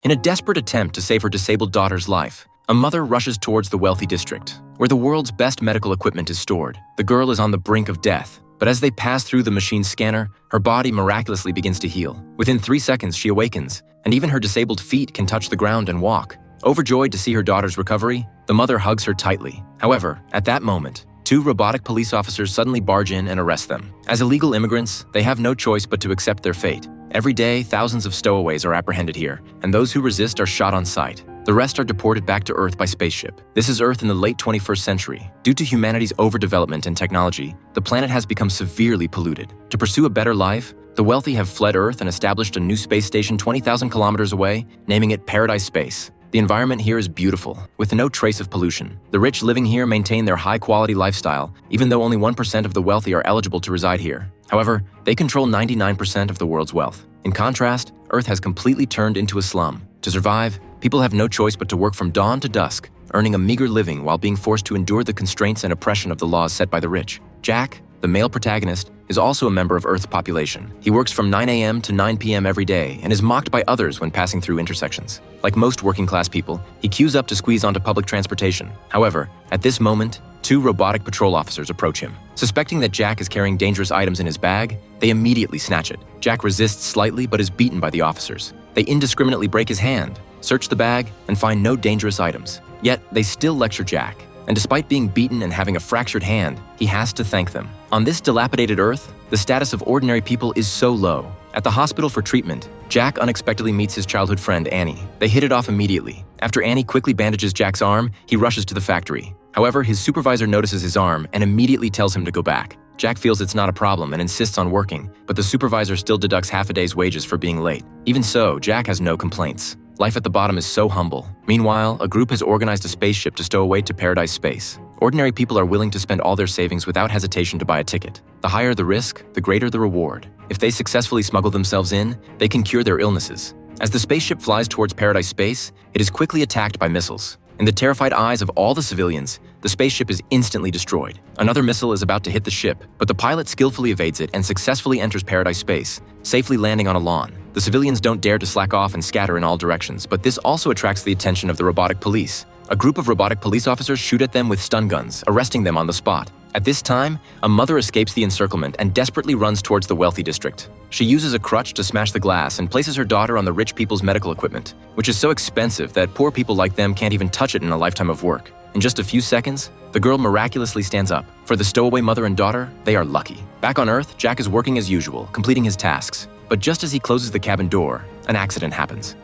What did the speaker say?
In a desperate attempt to save her disabled daughter's life, a mother rushes towards the wealthy district, where the world's best medical equipment is stored. The girl is on the brink of death, but as they pass through the machine's scanner, her body miraculously begins to heal. Within 3 seconds, she awakens, and even her disabled feet can touch the ground and walk. Overjoyed to see her daughter's recovery, the mother hugs her tightly. However, at that moment, 2 robotic police officers suddenly barge in and arrest them. As illegal immigrants, they have no choice but to accept their fate. Every day, thousands of stowaways are apprehended here, and those who resist are shot on sight. The rest are deported back to Earth by spaceship. This is Earth in the late 21st century. Due to humanity's overdevelopment and technology, the planet has become severely polluted. To pursue a better life, the wealthy have fled Earth and established a new space station 20,000 kilometers away, naming it Paradise Space. The environment here is beautiful, with no trace of pollution. The rich living here maintain their high-quality lifestyle, even though only 1% of the wealthy are eligible to reside here. However, they control 99% of the world's wealth. In contrast, Earth has completely turned into a slum. To survive, people have no choice but to work from dawn to dusk, earning a meager living while being forced to endure the constraints and oppression of the laws set by the rich. Jack, the male protagonist, is also a member of Earth's population. He works from 9 a.m. to 9 p.m. every day and is mocked by others when passing through intersections. Like most working-class people, he queues up to squeeze onto public transportation. However, at this moment, 2 robotic patrol officers approach him. Suspecting that Jack is carrying dangerous items in his bag, they immediately snatch it. Jack resists slightly but is beaten by the officers. They indiscriminately break his hand, search the bag, and find no dangerous items. Yet, they still lecture Jack. And despite being beaten and having a fractured hand, he has to thank them. On this dilapidated Earth, the status of ordinary people is so low. At the hospital for treatment, Jack unexpectedly meets his childhood friend, Annie. They hit it off immediately. After Annie quickly bandages Jack's arm, he rushes to the factory. However, his supervisor notices his arm and immediately tells him to go back. Jack feels it's not a problem and insists on working, but the supervisor still deducts half a day's wages for being late. Even so, Jack has no complaints. Life at the bottom is so humble. Meanwhile, a group has organized a spaceship to stow away to Paradise Space. Ordinary people are willing to spend all their savings without hesitation to buy a ticket. The higher the risk, the greater the reward. If they successfully smuggle themselves in, they can cure their illnesses. As the spaceship flies towards Paradise Space, it is quickly attacked by missiles. In the terrified eyes of all the civilians, the spaceship is instantly destroyed. Another missile is about to hit the ship, but the pilot skillfully evades it and successfully enters Paradise Space, safely landing on a lawn. The civilians don't dare to slack off and scatter in all directions, but this also attracts the attention of the robotic police. A group of robotic police officers shoot at them with stun guns, arresting them on the spot. At this time, a mother escapes the encirclement and desperately runs towards the wealthy district. She uses a crutch to smash the glass and places her daughter on the rich people's medical equipment, which is so expensive that poor people like them can't even touch it in a lifetime of work. In just a few seconds, the girl miraculously stands up. For the stowaway mother and daughter, they are lucky. Back on Earth, Jack is working as usual, completing his tasks. But just as he closes the cabin door, an accident happens.